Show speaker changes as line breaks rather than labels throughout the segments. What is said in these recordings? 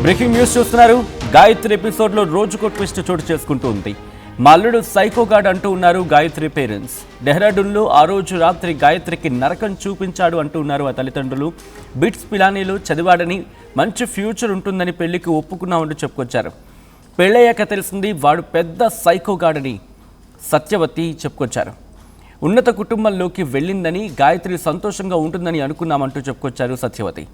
Breaking news చూస్తున్నారు. గాయత్రి ఎపిసోడ్లో రోజుకో ట్విస్ట్ చోటు చేసుకుంటూ ఉంది. మా అల్లుడు సైకోగాడ్ అంటూ ఉన్నారు గాయత్రి పేరెంట్స్. డెహ్రాడూన్లో ఆ రోజు రాత్రి గాయత్రికి నరకం చూపించాడు అంటూ ఉన్నారు ఆ తల్లిదండ్రులు. బిట్స్ పిలానీలో చదివాడని, మంచి ఫ్యూచర్ ఉంటుందని పెళ్లికి ఒప్పుకున్నామంటూ చెప్పుకొచ్చారు. పెళ్ళయ్యాక తెలిసింది వాడు పెద్ద సైకోగాడ్ అని సత్యవతి చెప్పుకొచ్చారు. ఉన్నత కుటుంబంలోకి వెళ్ళిందని, గాయత్రి సంతోషంగా ఉంటుందని అనుకున్నామంటూ చెప్పుకొచ్చారు సత్యవతి.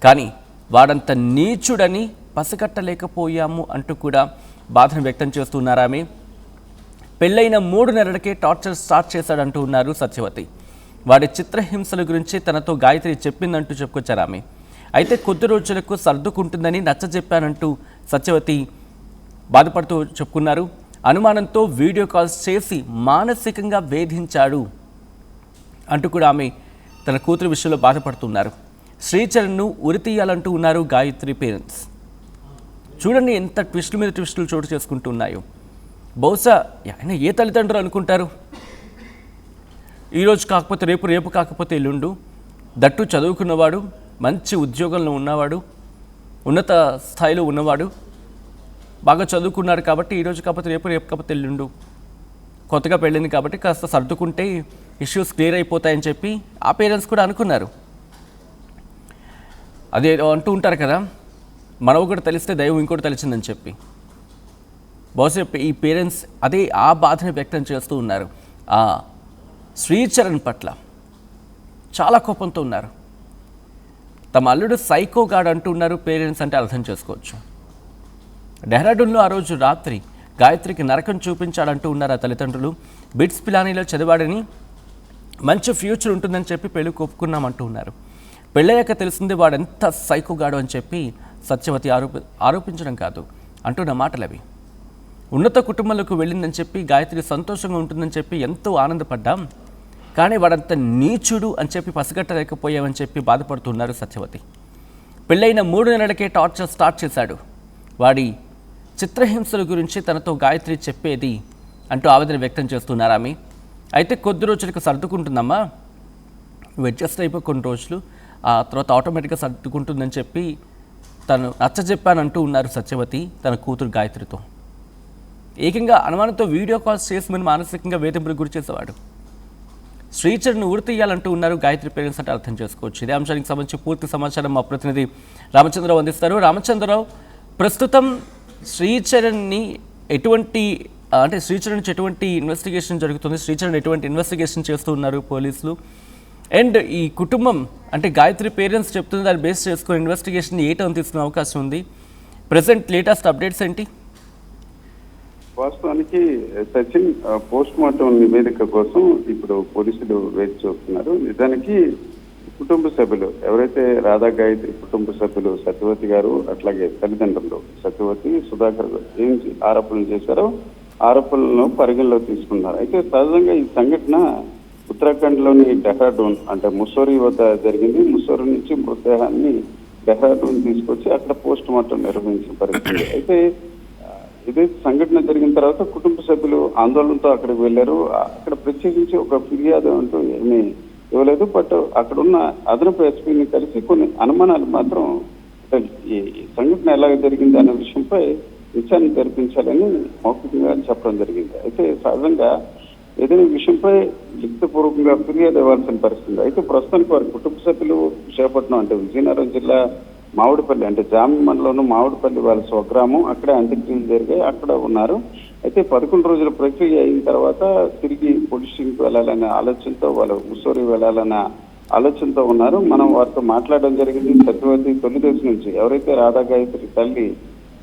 కానీ వాడంత నీచుడని పసిగట్టలేకపోయాము అంటూ కూడా బాధను వ్యక్తం చేస్తున్నారు ఆమె. పెళ్ళైన 3 నెలలకే టార్చర్ స్టార్ట్ చేశాడంటూ ఉన్నారు సత్యవతి. వాడి చిత్రహింసల గురించి తనతో గాయత్రి చెప్పిందంటూ చెప్పుకొచ్చారు ఆమె. అయితే కొద్ది రోజులకు సర్దుకుంటుందని నచ్చజెప్పానంటూ సత్యవతి బాధపడుతూ చెప్పుకున్నారు. అనుమానంతో వీడియో కాల్స్ చేసి మానసికంగా వేధించాడు అంటూ కూడా ఆమె తన కూతురు విషయంలో బాధపడుతున్నారు. శ్రీచరణ్ను ఉరితీయాలంటూ ఉన్నారు గాయత్రి పేరెంట్స్. చూడండి ఎంత ట్విస్టుల మీద ట్విస్టులు చోటు చేసుకుంటూ ఉన్నాయో. బహుశా ఆయన ఏ తల్లిదండ్రులు అనుకుంటారు, ఈరోజు కాకపోతే రేపు, రేపు కాకపోతే ఎల్లుండు, దట్టు చదువుకున్నవాడు, మంచి ఉద్యోగంలో ఉన్నవాడు, ఉన్నత స్థాయిలో ఉన్నవాడు, బాగా చదువుకున్నాడు కాబట్టి ఈరోజు కాకపోతే రేపు, రేపు కాకపోతే ఎల్లుండు, కొత్తగా పెళ్ళింది కాబట్టి కాస్త సర్దుకుంటే ఇష్యూస్ క్లియర్ అయిపోతాయని చెప్పి ఆ పేరెంట్స్ కూడా అనుకున్నారు. అదే అంటూ ఉంటారు కదా, మనం ఒకటి తెలిస్తే దైవం ఇంకోటి తెలిసిందని చెప్పి. బహుశా ఈ పేరెంట్స్ అదే ఆ బాధని వ్యక్తం చేస్తూ ఉన్నారు. ఆ శ్రీచరణ్ పట్ల చాలా కోపంతో ఉన్నారు. తమ అల్లుడు సైకోగాడ్ అంటూ ఉన్నారు పేరెంట్స్ అంటే అర్థం చేసుకోవచ్చు. డెహ్రాడూన్లో ఆ రోజు రాత్రి గాయత్రికి నరకం చూపించాడంటూ ఉన్నారు ఆ తల్లిదండ్రులు. బిట్స్ పిలానీలో చదివాడని, మంచి ఫ్యూచర్ ఉంటుందని చెప్పి పెళ్లి ఒప్పుకున్నామంటూ ఉన్నారు. పెళ్ళయ్యాక తెలిసింది వాడెంత సైకోగాడు అని చెప్పి సత్యవతి ఆరోపించడం కాదు, అంటున్న మాటలు అవి. ఉన్నత కుటుంబంలోకి వెళ్ళిందని చెప్పి, గాయత్రి సంతోషంగా ఉంటుందని చెప్పి ఎంతో ఆనందపడ్డాం. కానీ వాడంత నీచుడు అని చెప్పి పసిగట్టలేకపోయామని చెప్పి బాధపడుతున్నారు సత్యవతి. పెళ్ళైన 3 నెలలకే టార్చర్ స్టార్ట్ చేశాడు. వాడి చిత్రహింసల గురించి తనతో గాయత్రి చెప్పేది అంటూ ఆవేదన వ్యక్తం చేస్తున్నారు ఆమె. అయితే కొద్ది రోజులకు సర్దుకుంటుందమ్మా, నువ్వు అడ్జస్ట్ అయిపో కొన్ని రోజులు, ఆ తర్వాత ఆటోమేటిక్గా సర్దుకుంటుందని చెప్పి తను నచ్చజెప్పానంటూ ఉన్నారు సత్యవతి తన కూతురు గాయత్రితో. ఏకంగా అనుమానంతో వీడియో కాల్స్ చేసి మనం మానసికంగా వేధింపులకు గురి చేసేవాడు. శ్రీచరణ్ను ఉరితీయాలంటూ ఉన్నారు గాయత్రి పేరెంట్స్ అంటే అర్థం చేసుకోవచ్చు. ఇదే అంశానికి సంబంధించి పూర్తి సమాచారం మా ప్రతినిధి రామచంద్రరావు అందిస్తారు. రామచంద్రరావు, ప్రస్తుతం శ్రీచరణ్ని శ్రీచరణ్ నుంచి ఎటువంటి ఇన్వెస్టిగేషన్ జరుగుతుంది, శ్రీచరణ్ ఎటువంటి ఇన్వెస్టిగేషన్ చేస్తూ ఉన్నారు పోలీసులు, అండ్ ఈ కుటుంబం అంటే గాయత్రి పేరెంట్స్ చెప్తుంది దాన్ని బేస్ చేసుకుని ఇన్వెస్టిగేషన్ ఏ టర్న్ తీసుకునే అవకాశం ఉంది, ప్రెసెంట్ లేటెస్ట్ అప్డేట్స్ ఏంటి?
వాస్తవానికి సచిన్ పోస్ట్ మార్టం నివేదిక కోసం ఇప్పుడు పోలీసులు వేచి చూస్తున్నారు. నిజానికి కుటుంబ సభ్యులు ఎవరైతే రాధా గాయత్రి కుటుంబ సభ్యులు సత్యవతి గారు, అట్లాగే తల్లిదండ్రులు సత్యవతి, సుధాకర్ ఏం ఆరోపణలు చేశారో ఆరోపణలను పరిగణలో తీసుకున్నారు. అయితే సహజంగా ఈ సంఘటన ఉత్తరాఖండ్లోని డెహ్రాడూన్ అంటే ముస్సోరీ వద్ద జరిగింది. ముస్సోరీ నుంచి మృతదేహాన్ని డెహ్రాడూన్ తీసుకొచ్చి అక్కడ పోస్ట్ మార్టం నిర్వహించిన పరిస్థితి. అయితే ఇదే సంఘటన జరిగిన తర్వాత కుటుంబ సభ్యులు ఆందోళనతో అక్కడికి వెళ్ళారు. అక్కడ ప్రత్యేకించి ఒక ఫిర్యాదు అంటూ ఏమీ ఇవ్వలేదు. బట్ అక్కడున్న అదనపు ఎస్పీని కలిసి కొన్ని అనుమానాలు మాత్రం ఈ సంఘటన ఎలా జరిగింది అనే విషయంపై విచారణ జరిపించాలని మౌఖికంగా చెప్పడం జరిగింది. అయితే సహజంగా ఏదైనా విషయంపై లిఖితపూర్వకంగా ఫిర్యాదు ఇవ్వాల్సిన పరిస్థితి. అయితే ప్రస్తుతానికి వారి కుటుంబ సభ్యులు విశాఖపట్నం అంటే విజయనగరం జిల్లా మామిడిపల్లి అంటే జామి మండలంలో మామిడిపల్లి వాళ్ళ స్వగ్రామం, అక్కడే అంత్యక్రియలు జరిగాయి, అక్కడ ఉన్నారు. అయితే 11 రోజుల ప్రక్రియ అయిన తర్వాత తిరిగి పొలిటిషన్కి వెళ్ళాలనే ఆలోచనతో, వాళ్ళు ముస్సోరీ వెళ్ళాలనే ఆలోచనతో ఉన్నారు. మనం వారితో మాట్లాడడం జరిగింది. సత్యవతి తొలిదశ నుంచి ఎవరైతే రాధా గాయత్రి తల్లి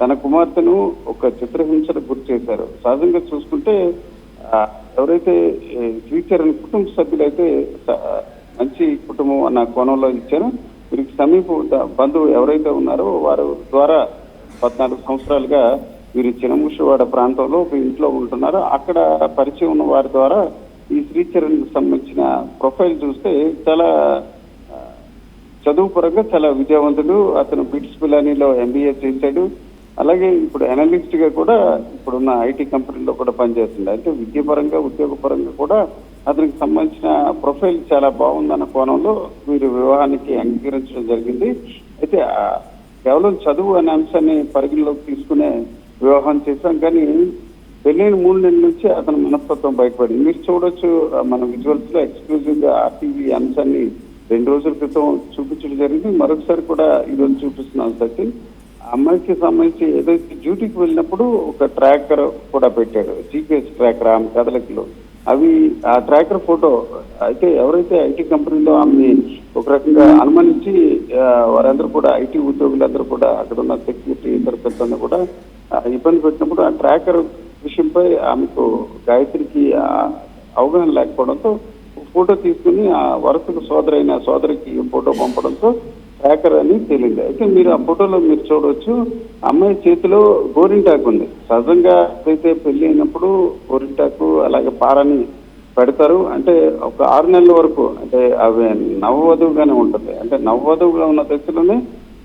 తన కుమార్తెను ఒక చిత్రహింసలకు గురి చేశారో, సహజంగా చూసుకుంటే ఎవరైతే శ్రీచరణ్ కుటుంబ సభ్యులైతే మంచి కుటుంబం అన్న కోణంలో ఇచ్చారో, వీరికి సమీప బంధువు ఎవరైతే ఉన్నారో వారు ద్వారా 14 సంవత్సరాలుగా వీరి చినముషివాడ ప్రాంతంలో ఒక ఇంట్లో ఉంటున్నారో అక్కడ పరిచయం ఉన్న వారి ద్వారా ఈ శ్రీచరణ్ సంబంధించిన ప్రొఫైల్ చూస్తే చాలా చదువు పరంగా చాలా విజయవంతుడు. అతను బిట్స్ పిలానీలో MBA చేశాడు. అలాగే ఇప్పుడు అనలిస్ట్ గా కూడా ఇప్పుడున్న ఐటీ కంపెనీలో కూడా పనిచేస్తుంది. అంటే విద్యాపరంగా ఉద్యోగపరంగా కూడా అతనికి సంబంధించిన ప్రొఫైల్ చాలా బాగుందన్న కోణంలో వీరు వివాహానికి అంగీకరించడం జరిగింది. అయితే కేవలం చదువు అనే అంశాన్ని పరిగణలోకి తీసుకునే వివాహం చేశాం. కానీ పెళ్ళైన 3 నెలల నుంచి అతని మనస్తత్వం బయటపడింది. మీరు చూడొచ్చు మన విజువల్స్ లో ఎక్స్క్లూజివ్ గా ఆర్టీవీ అంశాన్ని 2 రోజుల క్రితం చూపించడం జరిగింది. మరొకసారి కూడా ఈరోజు చూపిస్తున్నాం సచిన్. ఆ అమ్మాయికి సంబంధించి ఏదైతే డ్యూటీకి వెళ్ళినప్పుడు ఒక ట్రాకర్ కూడా పెట్టాడు, జీపీఎస్ ట్రాకర్ ఆమె కదలికలో. అవి ఆ ట్రాకర్ ఫోటో అయితే ఎవరైతే ఐటీ కంపెనీలో ఆమె ఒక రకంగా అనుమానించి వారందరూ కూడా ఐటీ ఉద్యోగులందరూ కూడా అక్కడ ఉన్న సెక్యూరిటీ ఇతర సిబ్బంది కూడా ఇబ్బంది పెట్టినప్పుడు ఆ ట్రాకర్ విషయంపై ఆమెకు గాయత్రికి అవగాహన లేకపోవడంతో ఫోటో తీసుకుని ఆ వరుసకు సోదరికి ఫోటో పంపడంతో ట్రాకర్ అని తేలింది. అయితే మీరు ఆ ఫోటోలో మీరు చూడవచ్చు అమ్మాయి చేతిలో గోరింటాకు ఉంది. సహజంగా అయితే పెళ్లి అయినప్పుడు గోరింటాకు అలాగే పారని పెడతారు. అంటే ఒక 6 నెలల వరకు అంటే అవి నవవధువుగానే ఉంటుంది. అంటే నవవధువుగా ఉన్న దశలోనే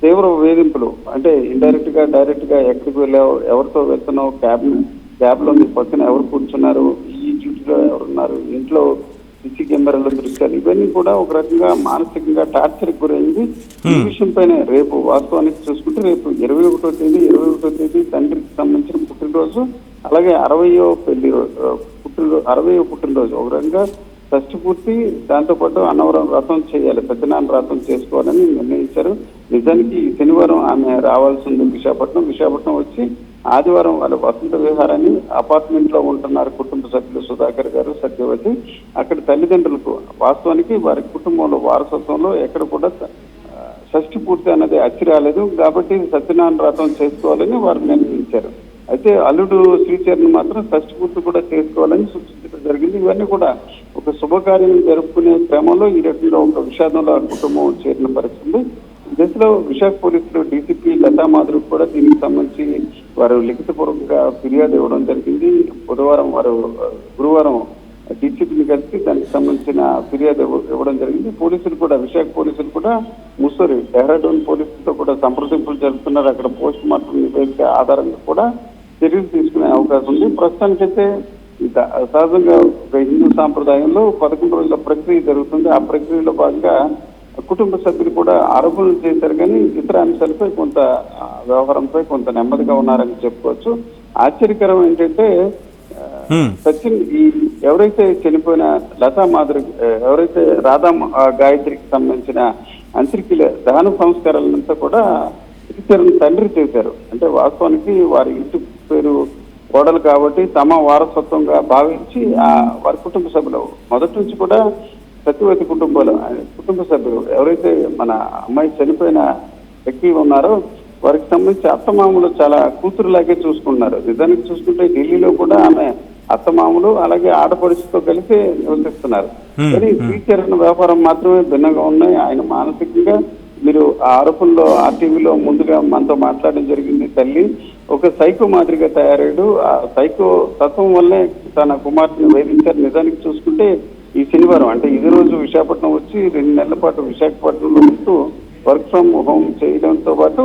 తీవ్ర వేధింపులు, అంటే ఇండైరెక్ట్ గా డైరెక్ట్ గా ఎక్కడికి వెళ్ళావు, ఎవరితో వెళ్తున్నావు, క్యాబ్ లో మీ పక్కన ఎవరు కూర్చున్నారు, ఈ డ్యూటీలో ఎవరున్నారు, ఇంట్లో సిసి కెమెరాల దృశ్యాలు, ఇవన్నీ కూడా ఒక రకంగా మానసికంగా టార్చర్ గురైంది. ఈ విషయం పైన రేపు వాస్తవానికి చూసుకుంటే రేపు 21వ తేదీ తండ్రికి సంబంధించిన పుట్టినరోజు, అలాగే 60వ పుట్టినరోజు. ఒక రకంగా షష్ఠి పూర్తి, దాంతోపాటు అన్నవరం వ్రతం చేయాలి, పెద్దనాన్న వ్రతం చేసుకోవాలని నిర్ణయించారు. నిజానికి శనివారం ఆమె రావాల్సి ఉంది విశాఖపట్నం వచ్చి ఆదివారం వాళ్ళ వసంత విహారాన్ని అపార్ట్మెంట్ లో ఉంటున్నారు కుటుంబ సభ్యులు సుధాకర్ గారు, సత్యవతి. అక్కడ తల్లిదండ్రులకు వాస్తవానికి వారి కుటుంబంలో వారసత్వంలో ఎక్కడ కూడా షష్ఠి పూర్తి అన్నది అచ్చి రాలేదు. కాబట్టి సత్యనారాయణ వ్రతం చేసుకోవాలని వారు నిర్ణయించారు. అయితే అల్లుడు శ్రీచరణ్ మాత్రం షష్ఠి పూర్తి కూడా చేసుకోవాలని సూచించడం జరిగింది. ఇవన్నీ కూడా ఒక శుభకార్యం జరుపుకునే క్రమంలో ఈ రకంగా ఒక విషాదంలో ఆ కుటుంబం చేరిన పరిస్థితి. దశలో విశాఖ పోలీసులు డీసీపీ లతా మాధురికి కూడా దీనికి సంబంధించి వారు లిఖితపూర్వకంగా ఫిర్యాదు ఇవ్వడం జరిగింది. గురువారం డీసీపీని కలిసి దానికి సంబంధించిన ఫిర్యాదు ఇవ్వడం జరిగింది. విశాఖ పోలీసులు కూడా ముస్సూరి డెహ్రాడూన్ పోలీసులతో కూడా సంప్రదింపులు జరుపుతున్నారు. అక్కడ పోస్ట్ మార్టం నివేదిక ఆధారంగా కూడా చర్యలు తీసుకునే అవకాశం ఉంది. ప్రస్తుతానికైతే సహజంగా ఒక హిందూ సాంప్రదాయంలో 11 రోజుల ప్రక్రియ జరుగుతుంది. ఆ ప్రక్రియలో భాగంగా కుటుంబ సభ్యులు కూడా ఆరోపణలు చేశారు, కానీ ఇతర అంశాలపై వ్యవహారంపై కొంత నెమ్మదిగా ఉన్నారని చెప్పుకోవచ్చు. ఆశ్చర్యకరం ఏంటంటే సచిన్, ఈ ఎవరైతే చనిపోయిన లతా మాధురి, ఎవరైతే రాధా గాయత్రికి సంబంధించిన అంత్యక్రియల దహన సంస్కారాలంతా కూడా శ్రీచరణ్ తండ్రి చేశారు. అంటే వాస్తవానికి వారి ఇంటి పేరు కోడలు కాబట్టి తమ వారసత్వంగా భావించి వారి కుటుంబ సభ్యులు మొదటి నుంచి కూడా సత్యవతి కుటుంబ సభ్యులు ఎవరైతే మన అమ్మాయి చనిపోయిన వ్యక్తి ఉన్నారో వారికి సంబంధించి అత్తమామలు చాలా కూతురులాగే చూసుకున్నారు. నిజానికి చూసుకుంటే ఢిల్లీలో కూడా ఆమె అత్తమామలు అలాగే ఆడపడుచుతో కలిసి నివసిస్తున్నారు. కానీ శ్రీచరణ్ వ్యాపారం మాత్రమే భిన్నంగా ఉన్నాయి. ఆయన మానసికంగా మీరు ఆ ఆరోపణలో ఆర్టీవీలో ముందుగా మనతో మాట్లాడడం జరిగింది. తల్లి ఒక సైకో మాదిరిగా తయారయ్యాడు. ఆ సైకో తత్వం వల్లే తన కుమార్తెను వేధించారు. నిజానికి చూసుకుంటే ఈ శనివారం అంటే ఇది రోజు విశాఖపట్నం వచ్చి 2 నెలల పాటు విశాఖపట్నంలో ఉంటూ వర్క్ ఫ్రమ్ హోమ్ చేయడంతో పాటు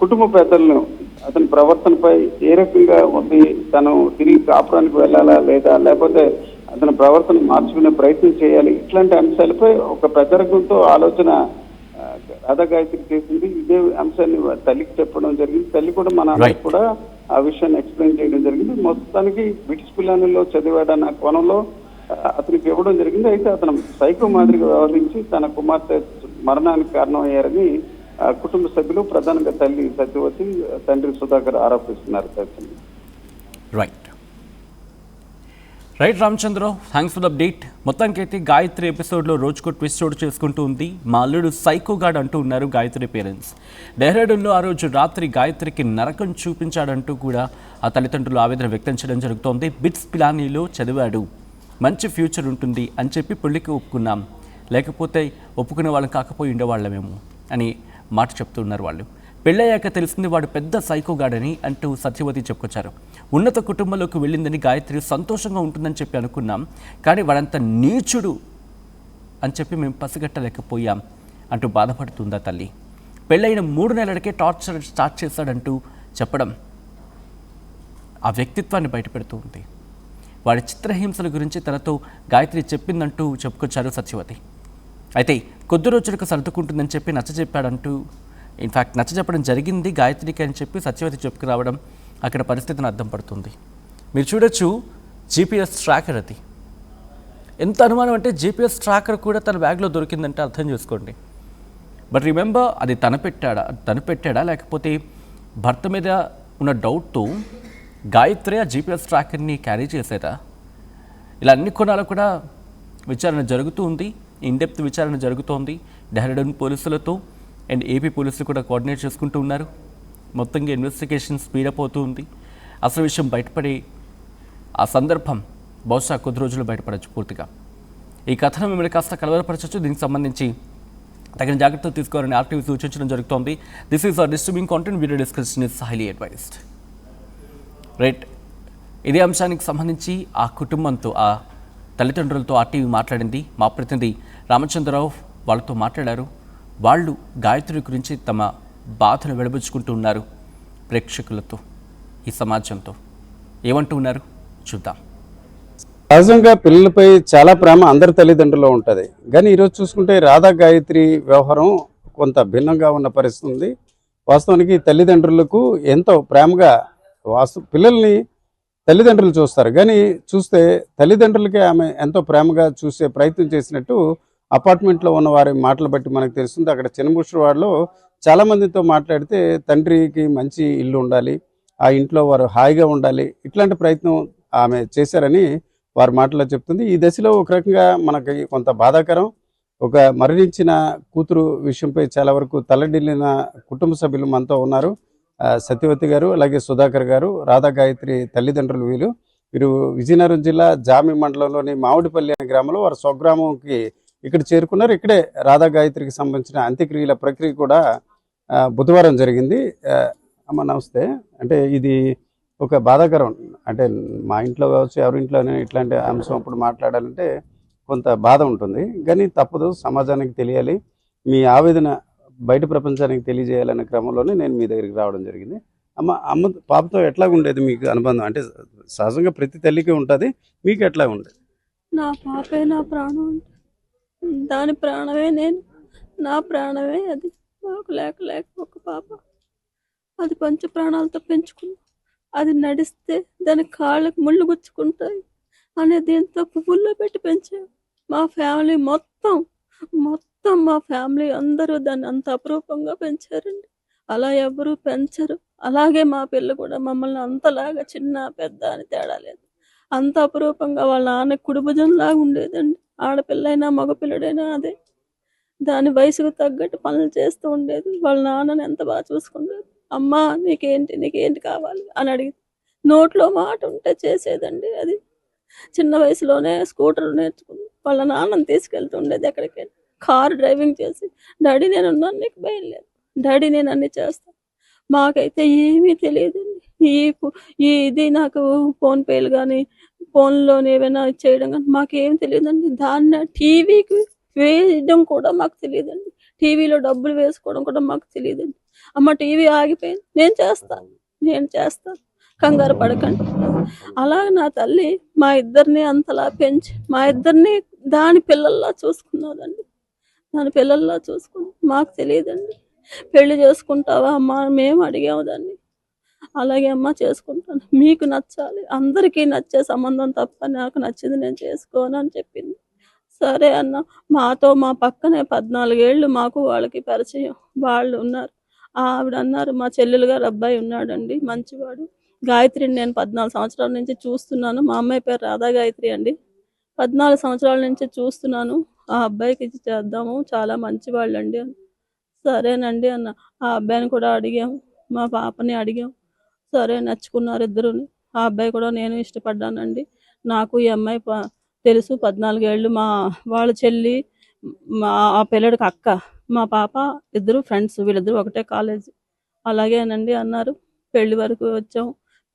కుటుంబ పెద్దలను అతని ప్రవర్తనపై ఏ రకంగా ఉంది, తను తిరిగి కాపురానికి వెళ్ళాలా లేదా, లేకపోతే అతని ప్రవర్తన మార్చుకునే ప్రయత్నం చేయాలి, ఇట్లాంటి అంశాలపై ఒక పెద్దరికంతో ఆలోచన రాధా గాయత్రి చేసింది. ఇదే అంశాన్ని తల్లికి చెప్పడం జరిగింది. తల్లి కూడా మన అందరికి కూడా ఆ విషయాన్ని ఎక్స్ప్లెయిన్ చేయడం జరిగింది. మొత్తానికి బ్రిటిష్ పిల్లల్లో చదివాడన్న కోణంలో అతనికి ఇవ్వడం జరిగింది. అయితే అతను సైకో మాదిరిగా వ్యవహరించి తన కుమార్తె మరణానికి కారణమయ్యారని కుటుంబ సభ్యులు, ప్రధానంగా తల్లి సత్యవతి, తండ్రి సుధాకర్ ఆరోపిస్తున్నారు.
Right Ramachandrarao, thanks for the update. మొత్తానికైతే గాయత్రి ఎపిసోడ్లో రోజుకో ట్విస్ట్ చోటు చేసుకుంటూ ఉంది. మా అల్లుడు సైకోగాడ్ అంటూ ఉన్నారు గాయత్రి పేరెంట్స్. డెహ్రాడూన్లో ఆ రోజు రాత్రి గాయత్రికి నరకం చూపించాడంటూ కూడా ఆ తల్లిదండ్రులు ఆవేదన వ్యక్తం చేయడం జరుగుతోంది. బిట్స్ పిలానీలో చదివాడు, మంచి ఫ్యూచర్ ఉంటుంది అని చెప్పి పెళ్లికి ఒప్పుకున్నాం, లేకపోతే ఒప్పుకునే వాళ్ళని కాకపోయి ఉండేవాళ్ళమేమో అని మాట చెప్తున్నారు వాళ్ళు. పెళ్ళయ్యాక తెలిసింది వాడు పెద్ద సైకోగాడని అంటూ సత్యవతి చెప్పుకొచ్చారు. ఉన్నత కుటుంబంలోకి వెళ్ళిందని గాయత్రి సంతోషంగా ఉంటుందని చెప్పి అనుకున్నాం, కానీ వాడంత నీచుడు అని చెప్పి మేము పసిగట్టలేకపోయాం అంటూ బాధపడుతుందా తల్లి. పెళ్ళైన 3 నెలలకే టార్చర్ స్టార్ట్ చేశాడంటూ చెప్పడం ఆ వ్యక్తిత్వాన్ని బయటపెడుతూ ఉంది. వాడి చిత్రహింసల గురించి తనతో గాయత్రి చెప్పిందంటూ చెప్పుకొచ్చారు సత్యవతి. అయితే కొద్ది రోజులకు సర్దుకుంటుందని చెప్పి నచ్చజెప్పాడంటూ ఇన్ఫ్యాక్ట్ నచ్చ చెప్పడం జరిగింది గాయత్రికి అని చెప్పి సత్యవతి చెప్పుకురావడం అక్కడ పరిస్థితిని అర్థం పడుతుంది. మీరు చూడొచ్చు జీపీఎస్ ట్రాకర్ అది. ఎంత అనుమానం అంటే జీపీఎస్ ట్రాకర్ కూడా తన బ్యాగ్లో దొరికిందంటే అర్థం చేసుకోండి. బట్ రిమెంబర్, అది తను పెట్టాడా లేకపోతే భర్త మీద ఉన్న డౌట్తో గాయత్రి ఆ జీపీఎస్ ట్రాకర్ని క్యారీ చేసేదా? ఇలా అన్ని కోణాలు కూడా విచారణ జరుగుతూ ఉంది. ఇన్డెప్త్ విచారణ జరుగుతోంది. డెహ్రాడూన్ పోలీసులతో అండ్ ఏపీ పోలీసులు కూడా కోఆర్డినేట్ చేసుకుంటూ ఉన్నారు. మొత్తంగా ఇన్వెస్టిగేషన్ స్పీడప్ అవుతూ ఉంది. అసలు విషయం బయటపడే ఆ సందర్భం బహుశా కొద్ది రోజులు బయటపడవచ్చు పూర్తిగా. ఈ కథను మిమ్మల్ని కాస్త కలవరపరచవచ్చు. దీనికి సంబంధించి తగిన జాగ్రత్తలు తీసుకోవాలని ఆర్టీవీ సూచించడం జరుగుతోంది. This is our disturbing content. Video discussion is highly advised. Right, ఇదే అంశానికి సంబంధించి ఆ కుటుంబంతో, ఆ తల్లిదండ్రులతో ఆర్టీవీ మాట్లాడింది. మా ప్రతినిధి రామచంద్రరావు వాళ్ళతో మాట్లాడారు. వాళ్ళు గాయత్రి గురించి తమ బాధను వెలుబుచ్చుకుంటూ ఉన్నారు ప్రేక్షకులతో, ఈ సమాజంతో. ఏమంటూ ఉన్నారు చూద్దాం.
సహజంగా పిల్లలపై చాలా ప్రేమ అందరి తల్లిదండ్రుల్లో ఉంటుంది. కానీ ఈరోజు చూసుకుంటే రాధా గాయత్రి వ్యవహారం కొంత భిన్నంగా ఉన్న పరిస్థితి ఉంది. వాస్తవానికి తల్లిదండ్రులకు ఎంతో ప్రేమగా పిల్లల్ని తల్లిదండ్రులు చూస్తారు. కానీ చూస్తే తల్లిదండ్రులకే ఆమె ఎంతో ప్రేమగా చూసే ప్రయత్నం చేసినట్టు అపార్ట్మెంట్లో ఉన్న వారి మాటలు బట్టి మనకు తెలుస్తుంది. అక్కడ చిన్నముషువాడలో చాలా మందితో మాట్లాడితే తండ్రికి మంచి ఇల్లు ఉండాలి, ఆ ఇంట్లో వారు హాయిగా ఉండాలి, ఇట్లాంటి ప్రయత్నం ఆమె చేశారని వారి మాటలో చెప్తుంది. ఈ దశలో ఒక రకంగా మనకి కొంత బాధాకరం. ఒక మరణించిన కూతురు విషయంపై చాలా వరకు తల్లడిల్లిన కుటుంబ సభ్యులు మనతో ఉన్నారు. సత్యవతి గారు, అలాగే సుధాకర్ గారు, రాధా గాయత్రి తల్లిదండ్రులు. వీరు విజయనగరం జిల్లా జామి మండలంలోని మామిడిపల్లి అనే గ్రామంలో వారి స్వగ్రామంకి ఇక్కడ చేరుకున్నారు. ఇక్కడే రాధా గాయత్రికి సంబంధించిన అంత్యక్రియల ప్రక్రియ కూడా బుధవారం జరిగింది. అమ్మ నమస్తే. అంటే ఇది ఒక బాధాకరం, అంటే మా ఇంట్లో కావచ్చు ఎవరింట్లోనే ఇట్లాంటి అంశం అప్పుడు మాట్లాడాలంటే కొంత బాధ ఉంటుంది. కానీ తప్పదు, సమాజానికి తెలియాలి, మీ ఆవేదన బయట ప్రపంచానికి తెలియజేయాలనే క్రమంలోనే నేను మీ దగ్గరికి రావడం జరిగింది. అమ్మ పాపతో ఎట్లా ఉండేది మీకు అనుబంధం? అంటే సహజంగా ప్రతి తల్లికి ఉంటుంది, మీకు ఎట్లా ఉండేది?
నా పాపే నా ప్రాణం, దాని ప్రాణమే నేను, నా ప్రాణమే అది. నాకు లేక ఒక పాప, అది పంచ ప్రాణాలతో పెంచుకుంది. అది నడిస్తే దాని కాళ్ళకు ముళ్ళు గుచ్చుకుంటాయి అనే దీంతో పువ్వుల్లో పెట్టి పెంచాం. మా ఫ్యామిలీ మొత్తం మా ఫ్యామిలీ అందరూ దాన్ని అంత అపురూపంగా పెంచారండి. అలా ఎవరు పెంచరు. అలాగే మా పిల్ల కూడా మమ్మల్ని అంతలాగా చిన్న పెద్ద అని తేడా లేదు, అంత అపురూపంగా వాళ్ళ నాన్న కుడిభుజంలాగా ఉండేదండి. ఆడపిల్లైనా మగపిల్లడైనా అదే. దాని వయసుకు తగ్గట్టు పనులు చేస్తూ ఉండేది. వాళ్ళ నాన్నని ఎంత బాగా చూసుకుండేది. అమ్మా నీకేంటి కావాలి అని అడిగి నోట్లో మాట ఉంటే చేసేదండి. అది చిన్న వయసులోనే స్కూటర్ నేర్చుకుంది. వాళ్ళ నాన్నని తీసుకెళ్తుండేది ఎక్కడికి. కారు డ్రైవింగ్ చేసి, డాడీ నేను ఉన్నాను, నీకు భయం లేదు, డాడీ నేను అన్ని చేస్తాను. మాకైతే ఏమీ తెలియదండి. ఇది నాకు ఫోన్పేలు కానీ ఫోన్లోనే ఏమైనా చేయడం కానీ మాకేం తెలియదండి. దాన్ని టీవీకి వేయడం కూడా మాకు తెలియదండి. టీవీలో డబ్బులు వేసుకోవడం కూడా మాకు తెలియదండి. అమ్మ టీవీ ఆగిపోయింది, నేను చేస్తాను, కంగారు పడకండి. అలా నా తల్లి మా ఇద్దరిని అంతలా పెంచి మా ఇద్దరిని దాని పిల్లల్లా చూసుకున్నదండి. మాకు తెలియదండి. పెళ్లి చేసుకుంటావా అమ్మ మేము అడిగాము దాన్ని. అలాగే అమ్మ చేసుకుంటాను, మీకు నచ్చాలి, అందరికీ నచ్చే సంబంధం తప్ప నాకు నచ్చింది నేను చేసుకోను అని చెప్పింది. సరే అన్న. మా పక్కనే 14 ఏళ్ళు మాకు వాళ్ళకి పరిచయం. వాళ్ళు ఉన్నారు. ఆవిడ అన్నారు, మా చెల్లెలు గారు అబ్బాయి ఉన్నాడండి, మంచివాడు, గాయత్రిని నేను 14 సంవత్సరాల నుంచి చూస్తున్నాను. మా అమ్మాయి పేరు రాధా గాయత్రి అండి. 14 సంవత్సరాల నుంచి చూస్తున్నాను. ఆ అబ్బాయికి ఇచ్చి చేద్దాము, చాలా మంచివాళ్ళండి అని. సరేనండి అన్న. ఆ అబ్బాయిని కూడా అడిగాము, మా పాపని అడిగాం. సరే నచ్చుకున్నారు ఇద్దరుని. ఆ అబ్బాయి కూడా నేను ఇష్టపడ్డానండి. నాకు ఈ అమ్మాయి తెలుసు, 14 ఏళ్ళు. వాళ్ళ చెల్లి ఆ పిల్లడికి అక్క, మా పాప ఇద్దరు ఫ్రెండ్స్, వీళ్ళిద్దరు ఒకటే కాలేజీ. అలాగేనండి అన్నారు. పెళ్లి వరకు వచ్చాం,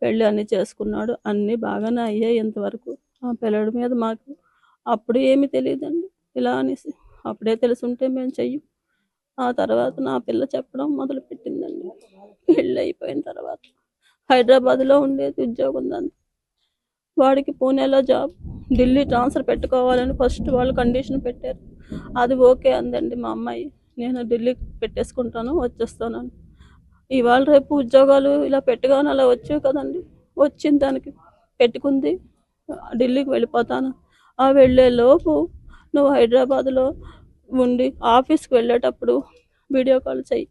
పెళ్ళి అన్నీ చేసుకున్నాడు, అన్నీ బాగానే అయ్యాయి ఇంతవరకు. ఆ పిల్లడి మీద మాకు అప్పుడు ఏమీ తెలియదండి ఇలా అనేసి. అప్పుడే తెలుసుంటే మేము చెయ్యం. ఆ తర్వాత నా పిల్ల చెప్పడం మొదలు పెట్టిందండి. పెళ్ళి అయిపోయిన తర్వాత హైదరాబాద్లో ఉండేది, ఉద్యోగం దాన్ని. వాడికి పూణేలో జాబ్, ఢిల్లీ ట్రాన్స్ఫర్ పెట్టుకోవాలని ఫస్ట్ వాళ్ళు కండిషన్ పెట్టారు. అది ఓకే అందండి మా అమ్మాయి. నేను ఢిల్లీకి పెట్టేసుకుంటాను, వచ్చేస్తానని. ఇవాళ రేపు ఉద్యోగాలు ఇలా పెట్టగానే అలా వచ్చావు కదండి, వచ్చింది దానికి పెట్టుకుంది, ఢిల్లీకి వెళ్ళిపోతాను. ఆ వెళ్ళే లోపు నువ్వు హైదరాబాద్లో ఉండి ఆఫీస్కి వెళ్ళేటప్పుడు వీడియో కాల్ చెయ్యి.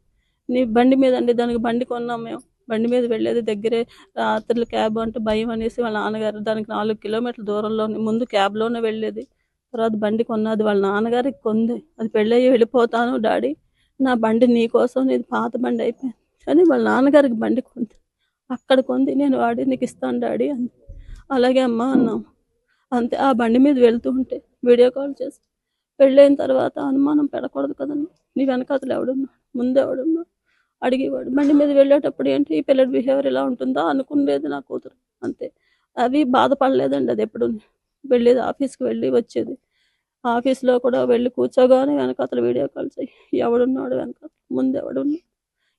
నీ బండి మీద అండి, దానికి బండి కొన్నాం మేము, బండి మీద వెళ్ళేది దగ్గరే, రాత్రులు క్యాబ్ అంటే భయం అనేసి వాళ్ళ నాన్నగారు దానికి 4 కిలోమీటర్ల దూరంలోనే, ముందు క్యాబ్లోనే వెళ్ళేది, తర్వాత బండి కొన్నది వాళ్ళ నాన్నగారికి కొంది. అది పెళ్ళయ్యి వెళ్ళిపోతాను డాడీ, నా బండి నీ కోసం, నీది పాత బండి అయిపోయింది కానీ వాళ్ళ నాన్నగారికి బండి కొంది, అక్కడ కొంది, నేను వాడి నీకు ఇస్తాను డాడీ అంది. అలాగే అమ్మ అన్నాం. అంతే. ఆ బండి మీద వెళ్తూ ఉంటే వీడియో కాల్ చేసి, పెళ్ళైన తర్వాత అనుమానం పెడకూడదు కదండి, నీ వెనకాతలు ఎవడున్నాడు, ముందు ఎవడున్నాడు అడిగేవాడు. బండి మీద వెళ్ళేటప్పుడు ఏంటి ఈ పిల్లడి బిహేవియర్ ఇలా ఉంటుందా అనుకునేది నా కూతురు, అంతే. అవి బాధపడలేదండి, అది ఎప్పుడు వెళ్ళేది ఆఫీస్కి వెళ్ళి వచ్చేది. ఆఫీస్లో కూడా వెళ్ళి కూర్చోగానే వెనకాతల వీడియో కాల్ చేయి, ఎవడున్నాడు వెనకాల, ముందు ఎవడున్నాడు,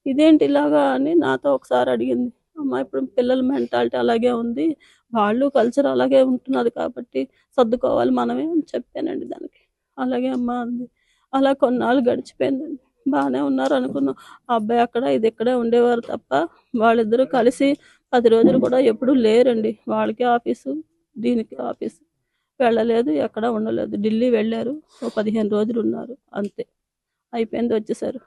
ఇదేంటి ఇలాగా అని నాతో ఒకసారి అడిగింది. అమ్మ ఇప్పుడు పిల్లల మెంటాలిటీ అలాగే ఉంది, వాళ్ళు కల్చర్ అలాగే ఉంటున్నది కాబట్టి సర్దుకోవాలి మనమే అని చెప్పానండి దానికి. అలాగే అమ్మ అంది. అలా కొన్నాళ్ళు గడిచిపోయిందండి, బాగానే ఉన్నారు అనుకున్నాం. ఆ అబ్బాయి అక్కడ ఇది ఇక్కడే ఉండేవారు తప్ప వాళ్ళిద్దరూ కలిసి 10 రోజులు కూడా ఎప్పుడూ లేరండి. వాళ్ళకి ఆఫీసు, దీనికి ఆఫీసు, వెళ్ళలేదు, ఎక్కడ ఉండలేదు. ఢిల్లీ వెళ్ళారు, ఓ 15 రోజులు ఉన్నారు, అంతే, అయిపోయింది, వచ్చేసారు.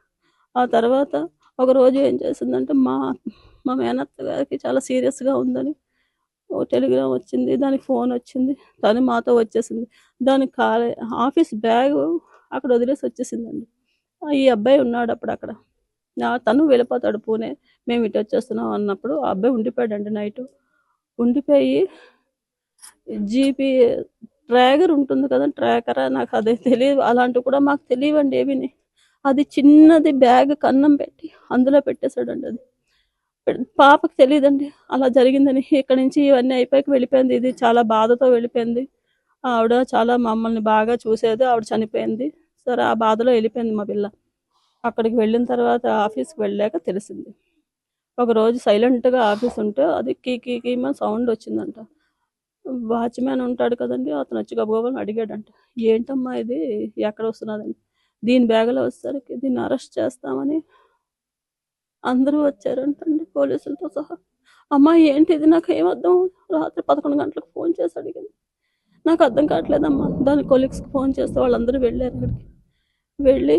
ఆ తర్వాత ఒకరోజు ఏం చేసిందంటే మా మేనత్త గారికి చాలా సీరియస్గా ఉందని ఓ టెలిగ్రామ్ వచ్చింది, దానికి ఫోన్ వచ్చింది, తను మాతో వచ్చేసింది. దానికి ఆఫీస్ బ్యాగ్ అక్కడ వదిలేసి వచ్చేసిందండి. ఈ అబ్బాయి ఉన్నాడు అప్పుడు అక్కడ, తను వెళ్ళిపోతాడు పూణే, మేము ఇటు వచ్చేస్తున్నాం అన్నప్పుడు ఆ అబ్బాయి ఉండిపోయాడండి నైట్. ఉండిపోయి జీపీ ట్రాగర్ ఉంటుంది కదా, ట్రాకరా నాకు అదే తెలియదు, అలాంటివి కూడా మాకు తెలియవండి ఏవిని. అది చిన్నది బ్యాగ్ కన్నం పెట్టి అందులో పెట్టేశాడండి. అది పాపకి తెలియదండి అలా జరిగిందని. ఇక్కడ నుంచి ఇవన్నీ అయిపోయాక వెళ్ళిపోయింది, ఇది చాలా బాధతో వెళ్ళిపోయింది. ఆవిడ చాలా మమ్మల్ని బాగా చూసేది, ఆవిడ చనిపోయింది. సరే ఆ బాధలో వెళ్ళిపోయింది మా పిల్ల. అక్కడికి వెళ్ళిన తర్వాత ఆఫీస్కి వెళ్ళాక తెలిసింది. ఒకరోజు సైలెంట్గా ఆఫీస్ ఉంటే అది కీమని సౌండ్ వచ్చిందంట. వాచ్మ్యాన్ ఉంటాడు కదండి, అతను వచ్చి గబగబని అడిగాడంట, ఏంటమ్మా ఇది ఎక్కడ వస్తున్నదని. దీని బ్యాగ్లో వచ్చేసరికి దీన్ని అరెస్ట్ చేస్తామని అందరూ వచ్చారంటండి, పోలీసులతో సహా. అమ్మా ఏంటి ఇది, నాకు ఏమర్థం, రాత్రి 11 గంటలకు ఫోన్ చేసి అడిగింది, నాకు అర్థం కావట్లేదమ్మా. దాని కొలీగ్స్కి ఫోన్ చేస్తే వాళ్ళందరూ వెళ్ళారు అక్కడికి. వెళ్ళి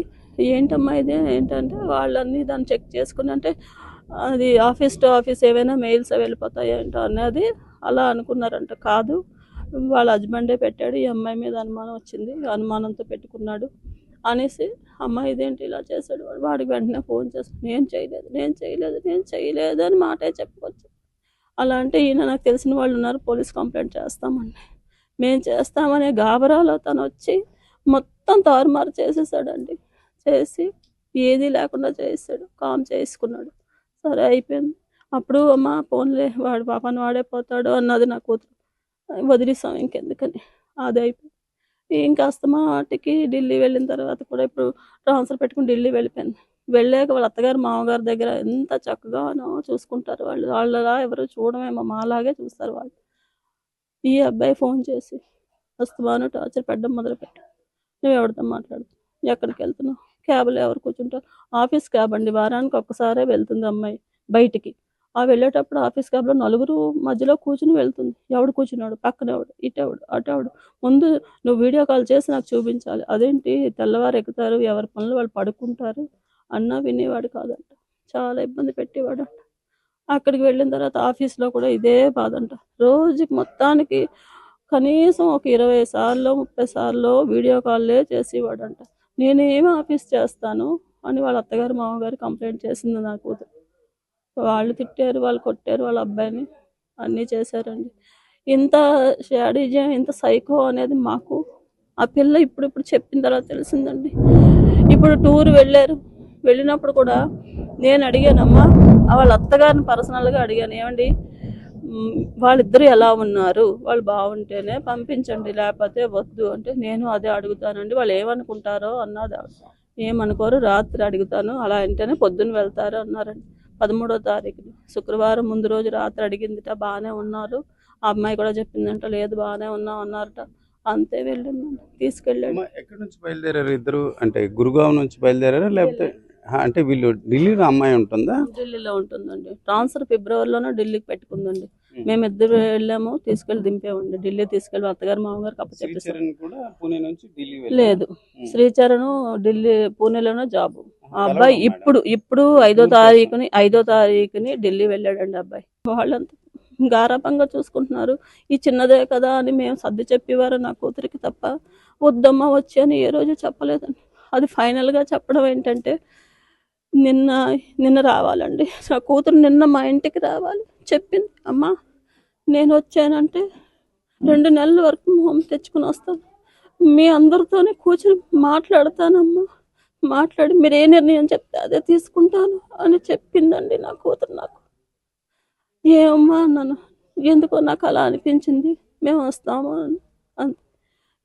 ఏంటమ్మా ఇది ఏంటంటే వాళ్ళన్నీ దాన్ని చెక్ చేసుకుని, అంటే అది ఆఫీస్ టు ఆఫీస్ ఏవైనా మెయిల్స్ వెళ్ళిపోతాయి ఏంటో అనేది అలా అనుకున్నారంట. కాదు, వాళ్ళ హస్బెండే పెట్టాడు, ఈ అమ్మాయి మీద అనుమానం వచ్చింది, అనుమానంతో పెట్టుకున్నాడు అనేసి. అమ్మాయి ఇదేంటి ఇలా చేశాడు, వాడికి వెంటనే ఫోన్ చేసి నేను చేయలేదు అని మాటే చెప్పుకోవచ్చు. అలా అంటే ఈయన నాకు తెలిసిన వాళ్ళు ఉన్నారు, పోలీస్ కంప్లైంట్ చేస్తామండి, మేము చేస్తామనే గాబరాలో తను వచ్చి మొత్తం తారుమారు చేసేసాడండి. చేసి ఏది లేకుండా చేసాడు, కామ్ చేసుకున్నాడు. సరే అయిపోయింది. అప్పుడు అమ్మ ఫోన్లే, వాడు పాపని వాడే పోతాడు అన్నది నా కూతురు, వదిలేసాం ఇంకెందుకని, అది అయిపోయింది. ఇంకా వాటికి ఢిల్లీ వెళ్ళిన తర్వాత కూడా ఇప్పుడు ట్రాన్స్ఫర్ పెట్టుకుని ఢిల్లీ వెళ్ళిపోయింది. వెళ్ళాక వాళ్ళ అత్తగారు మామగారి దగ్గర ఎంత చక్కగానో చూసుకుంటారు వాళ్ళు, వాళ్ళలా ఎవరు చూడమేమో, మాలాగే చూస్తారు వాళ్ళు. ఈ అబ్బాయి ఫోన్ చేసి వస్తాను టార్చర్ పెట్టడం మొదలుపెట్టాడు. నువ్వు ఎవరితో మాట్లాడుతావు, ఎక్కడికి వెళ్తున్నావు, క్యాబ్లో ఎవరు కూర్చుంటారు, ఆఫీస్ క్యాబ్ అండి, వారానికి ఒక్కసారే వెళ్తుంది అమ్మాయి బయటికి. ఆ వెళ్ళేటప్పుడు ఆఫీస్ క్యాబ్లో 4 మధ్యలో కూర్చుని వెళ్తుంది. ఎవడు కూర్చున్నాడు, పక్కన ఎవడు, ఇటెవడు, అటెవడు, ముందు నువ్వు వీడియో కాల్ చేసి నాకు చూపించాలి, అదేంటి తెల్లవారు ఎక్కుతారు, ఎవరి పనులు వాళ్ళు పడుకుంటారు అన్నా వినేవాడు కాదంట, చాలా ఇబ్బంది పెట్టేవాడు అంట. అక్కడికి వెళ్ళిన తర్వాత ఆఫీస్లో కూడా ఇదే బాధ అంట. రోజుకి మొత్తానికి కనీసం ఒక 20 సార్లు 30 సార్లు వీడియో కాల్లే చేసేవాడంట. నేనేమి ఆఫీస్ చేస్తాను అని వాళ్ళ అత్తగారు మామగారు కంప్లైంట్ చేసింది నా కూతురు. వాళ్ళు తిట్టారు, వాళ్ళు కొట్టారు వాళ్ళ అబ్బాయిని, అన్నీ చేశారండి. ఇంత షాడిజం, ఇంత సైకో అనేది మాకు ఆ పిల్ల ఇప్పుడు చెప్పిన తర్వాత తెలిసిందండి. ఇప్పుడు టూర్ వెళ్ళారు, వెళ్ళినప్పుడు కూడా నేను అడిగానమ్మా, వాళ్ళ అత్తగారిని పర్సనల్గా అడిగాను, ఏమండి వాళ్ళిద్దరు ఎలా ఉన్నారు, వాళ్ళు బాగుంటేనే పంపించండి లేకపోతే వద్దు అంటే, నేను అదే అడుగుతానండి, వాళ్ళు ఏమనుకుంటారో అన్నది. ఏమనుకోరు, రాత్రి అడుగుతాను, అలా అంటేనే పొద్దున్న వెళ్తారు అన్నారండి. 13వ తారీఖుని శుక్రవారం ముందు రోజు రాత్రి అడిగిందిట, బాగానే ఉన్నారు, ఆ అమ్మాయి కూడా చెప్పిందంట, లేదు బాగానే ఉన్నాం అన్నారట. అంతే వెళ్ళిందండి, తీసుకెళ్ళాడు.
అమ్మ, ఎక్కడి నుంచి బయలుదేరారు ఇద్దరు? అంటే గురుగావ్ నుంచి బయలుదేరారా లేకపోతే అంటే వీళ్ళు ఢిల్లీలో అమ్మాయి ఉంటుందా?
ఢిల్లీలో ఉంటుందండి. ట్రాన్స్ఫర్ ఫిబ్రవరిలోనే ఢిల్లీకి పెట్టుకుందండి. మేమిద్దరు వెళ్ళాము, తీసుకెళ్ళి దింపామండి. ఢిల్లీ తీసుకెళ్ళి అత్తగారు మామగారు కప్పచెప్పేసారు.
శ్రీచరణ్ కూడా పూణే నుంచి ఢిల్లీ
లేదు, శ్రీచరణ్ ఢిల్లీ పూణేలోనే జాబు. ఆ అబ్బాయి
కలవడం
ఇప్పుడు 5వ తారీఖుని ఢిల్లీ వెళ్ళాడండి అబ్బాయి. వాళ్ళంతా గారాబంగా చూసుకుంటున్నారు. ఈ చిన్నదే కదా అని మేము సర్ది చెప్పేవారు నా కూతురికి తప్ప, వద్దమ్మా వచ్చి అని ఏ రోజు చెప్పలేదండి. అది ఫైనల్గా చెప్పడం ఏంటంటే నిన్న రావాలండి నా కూతురు, నిన్న మా ఇంటికి రావాలి. చెప్పింది, అమ్మా నేను వచ్చానంటే 2 నెలల వరకు హోమ్ తెచ్చుకుని వస్తాను, మీ అందరితోనే కూర్చొని మాట్లాడతానమ్మా, మాట్లాడి మీరు ఏ నిర్ణయం చెప్తే అదే తీసుకుంటాను అని చెప్పిందండి నా కూతురు నాకు. ఏమమ్మా నన్ను ఎందుకో నాకు అలా అనిపించింది, మేము వస్తాము అని.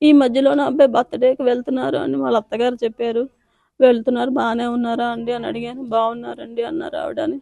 ఈ మధ్యలో నా అబ్బాయి బర్త్డేకి వెళ్తున్నారు అని వాళ్ళ అత్తగారు చెప్పారు. వెళ్తున్నారు, బాగానే ఉన్నారా అండి అని అడిగాను. బాగున్నారండి అన్నారు ఆవిడని.